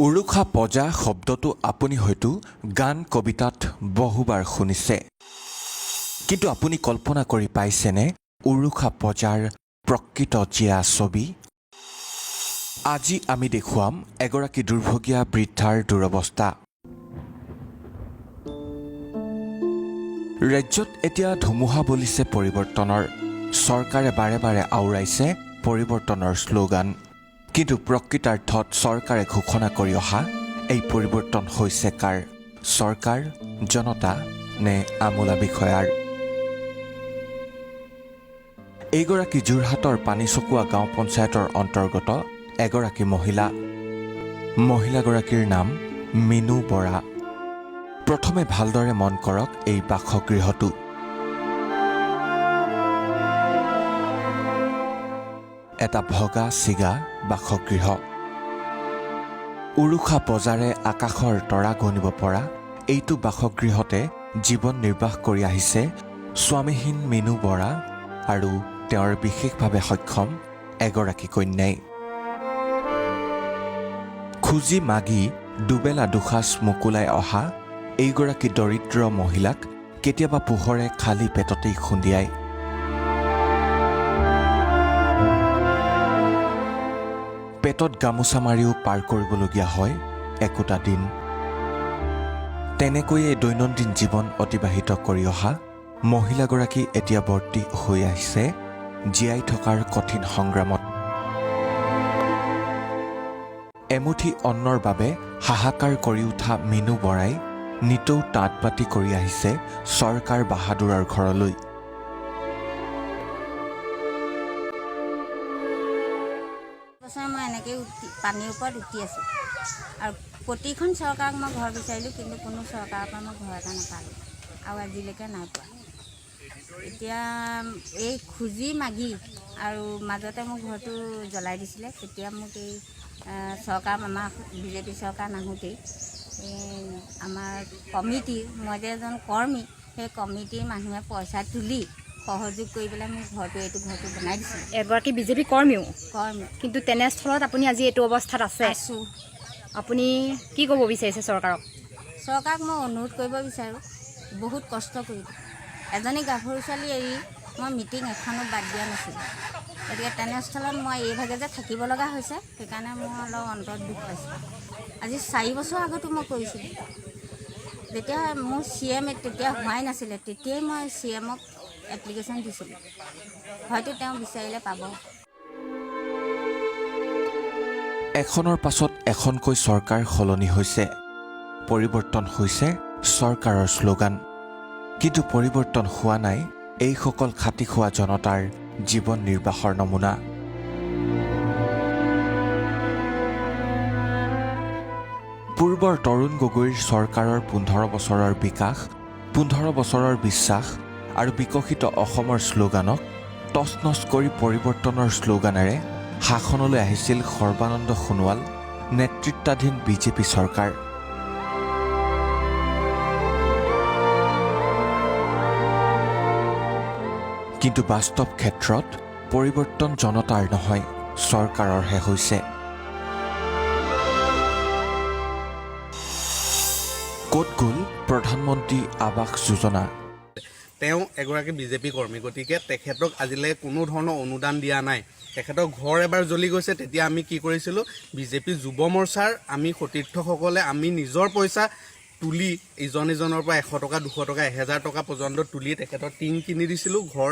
উৰুখা পজা শব্দটো আপুনি হয়তো গান কবিতাত বহুবাৰ শুনিছে। কিন্তু আপুনি কল্পনা কৰি পাইছেনে উৰুখা পজাৰ প্ৰকৃত জীয়া ছবি? আজি আমি দেখুৱাম এগৰাকী দুৰ্ভগীয়া বৃদ্ধাৰ দুৰৱস্থা। ৰাজ্যত এতিয়া ধুমুহা বলিছে পৰিৱৰ্তনৰ। চৰকাৰে বাৰে বাৰে আওৰাইছে পৰিৱৰ্তনৰ শ্লোগান। কিন্তু প্ৰকৃতাৰ্থত চৰকাৰে ঘোষণা কৰি অহা এই পৰিৱৰ্তন হৈছে কাৰ? চৰকাৰ, জনতা নে আমোলা বিষয়াৰ? এইগৰাকী যোৰহাটৰ পানীচকুৱা গাঁও পঞ্চায়তৰ অন্তৰ্গত এগৰাকী মহিলা। মহিলাগৰাকীৰ নাম মিনু বৰা। প্ৰথমে ভালদৰে মন কৰক এই বাসগৃহটো। এটা ভগা ছিগা বাসগৃহ। উৰুখা পজাৰে আকাশৰ তৰা গণিব পৰা এইটো বাসগৃহতে জীৱন নিৰ্বাহ কৰি আহিছে স্বামীহীন মিনু বৰা আৰু তেওঁৰ বিশেষভাৱে সক্ষম এগৰাকী কন্যাই। খুজি মাগি দুবেলা দুসাঁজ মোকোলাই অহা এইগৰাকী দৰিদ্ৰ মহিলাক কেতিয়াবা পোহৰে খালী পেটতেই খুন্দিয়ায়। পেটত গামোচা মাৰিও পাৰ কৰিবলগীয়া হয় একোটা দিন। তেনেকৈয়ে দৈনন্দিন জীৱন অতিবাহিত কৰি অহা মহিলাগৰাকী এতিয়া বৰ্তি হৈ আহিছে জীয়াই থকাৰ কঠিন সংগ্ৰামত। এমুঠি অন্নৰ বাবে হাহাকাৰ কৰি উঠা মিনু বৰাই নিতৌ তাঁত বাতি কৰি আহিছে চৰকাৰ বাহাদুৰৰ ঘৰলৈ। মই এনেকৈ পানীৰ ওপৰত উঠি আছোঁ আৰু প্ৰতিখন চৰকাৰক মই ঘৰ বিচাৰিলোঁ, কিন্তু কোনো চৰকাৰৰ পৰা মই ঘৰ এটা নাপালোঁ আৰু আজিলৈকে নাই পোৱা। এতিয়া এই খুজি মাগি আৰু মাজতে মোক ঘৰটো জ্বলাই দিছিলে। তেতিয়া মোক এই চৰকাৰ আমাৰ বিজেপি চৰকাৰ নাহোঁতেই আমাৰ কমিটিৰ, মই যে এজন কৰ্মী, সেই কমিটিৰ মানুহে পইচা তুলি সহযোগ কৰি পেলাই মোক এইটো ঘৰটো বনাই দিছিল। এগৰাকী বিজেপি কৰ্মীও? কৰ্মী। কিন্তু তেনেস্থলত আপুনি আজি এইটো অৱস্থাত আছে। আছোঁ। আপুনি কি ক'ব বিচাৰিছে চৰকাৰক? চৰকাৰক মই অনুৰোধ কৰিব বিচাৰোঁ, বহুত কষ্ট কৰিলোঁ। এজনী গাভৰু ছোৱালী এৰি মই মিটিং এখনো বাদ দিয়া নাছিলোঁ। গতিকে তেনেস্থলত মই এইভাগে যে থাকিব লগা হৈছে, সেইকাৰণে মোৰ অলপ অন্তৰত দুখ পাইছোঁ। আজি 4 বছৰ আগতো মই কৰিছিলোঁ। যেতিয়া মোৰ CM তেতিয়া হোৱাই নাছিলে, তেতিয়াই মই CMক এপ্লিকেশ্যন দিছিলোঁ। হয়তো তেওঁ বিচাৰিলে পাব। এখনৰ পাছত এখনকৈ চৰকাৰ সলনি হৈছে। পৰিৱৰ্তন হৈছে চৰকাৰৰ শ্লোগান। কিন্তু পৰিৱৰ্তন হোৱা নাই এইসকল খাটি খোৱা জনতাৰ জীৱন নিৰ্বাহৰ নমুনা। পূৰ্বৰ তৰুণ গগৈৰ চৰকাৰৰ 15 বছৰৰ বিকাশ, 15 বছৰৰ বিশ্বাস আৰু বিকশিত অসমৰ শ্লোগানক তছনছ কৰি পৰিৱৰ্তনৰ শ্লোগানেৰে শাসনলৈ আহিছিল সৰ্বানন্দ সোণোৱাল নেতৃত্বাধীন বিজেপি চৰকাৰ। কিন্তু বাস্তৱ ক্ষেত্ৰত পৰিৱৰ্তন জনতাৰ নহয়, চৰকাৰৰহে হৈছে। ক'ত গ'ল প্ৰধানমন্ত্ৰী আৱাস যোজনা? তেওঁ এগৰাকী বিজেপি কৰ্মী, গতিকে তেখেতক আজিলৈ কোনো ধৰণৰ অনুদান দিয়া নাই। তেখেতৰ ঘৰ এবাৰ জ্বলি গৈছে, তেতিয়া আমি কি কৰিছিলোঁ, বিজেপি যুৱ মৰ্চাৰ আমি সতীৰ্থসকলে আমি নিজৰ পইচা তুলি ইজনৰ পৰা 100 টকা, 200 টকা, 1000 টকা পৰ্যন্ত তুলি তেখেতৰ টিং কিনি দিছিলোঁ, ঘৰ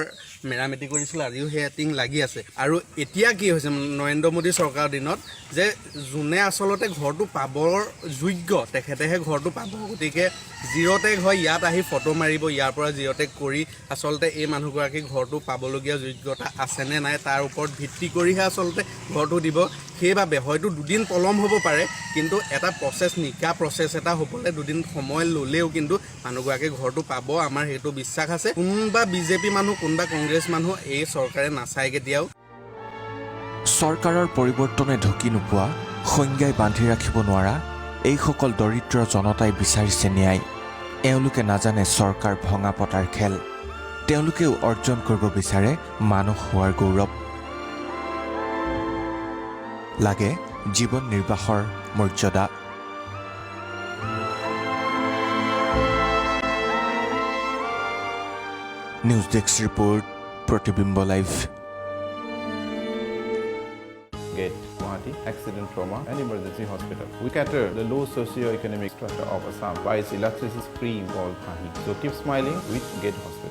মেৰামতি কৰিছিলোঁ। আজিও সেই টিং লাগি আছে। আৰু এতিয়া কি হৈছে নৰেন্দ্ৰ মোদী চৰকাৰৰ দিনত, যে যোনে আচলতে ঘৰটো পাবৰ যোগ্য তেখেতেহে ঘৰটো পাব। গতিকে জিৰ'টেক হয়, ইয়াত আহি ফটো মাৰিব, ইয়াৰ পৰা জিৰ'টেক কৰি আচলতে এই মানুহগৰাকী ঘৰটো পাবলগীয়া যোগ্যতা আছেনে নাই তাৰ ওপৰত ভিত্তি কৰিহে আচলতে ঘৰটো দিব। সেইবাবে হয়তো দুদিন পলম হ'ব পাৰে, কিন্তু এটা প্ৰচেছ, নিকা প্ৰচেছ এটা হ'বলৈ দুদিন সময় ল'লেও কিন্তু মানুহগৰাকী ঘৰটো পাব, আমাৰ সেইটো বিশ্বাস আছে। কোনোবা বিজেপি মানুহ, কোনোবা কংগ্ৰেছ মানুহ এই চৰকাৰে নাচায় কেতিয়াও। চৰকাৰৰ পৰিৱৰ্তনে ঢুকি নোপোৱা, সংজ্ঞাই বান্ধি ৰাখিব নোৱাৰা এইসকল দৰিদ্ৰ জনতাই বিচাৰিছে ন্যায়। এওঁলোকে নাজানে চৰকাৰ ভঙা পতাৰ খেল। তেওঁলোকেও অৰ্জন কৰিব বিচাৰে মানুহ হোৱাৰ গৌৰৱ। লাগে জীৱন নিৰ্বাহৰ মৰ্যাদা। নিউজ ডেস্ক ৰিপৰ্ট, প্ৰতিবিম্ব live. GATE, Guwahati Accident Trauma and Emergency Hospital. We cater the low socio-economic structure of Assam by its electricity free wall. So keep smiling with GATE Hospital.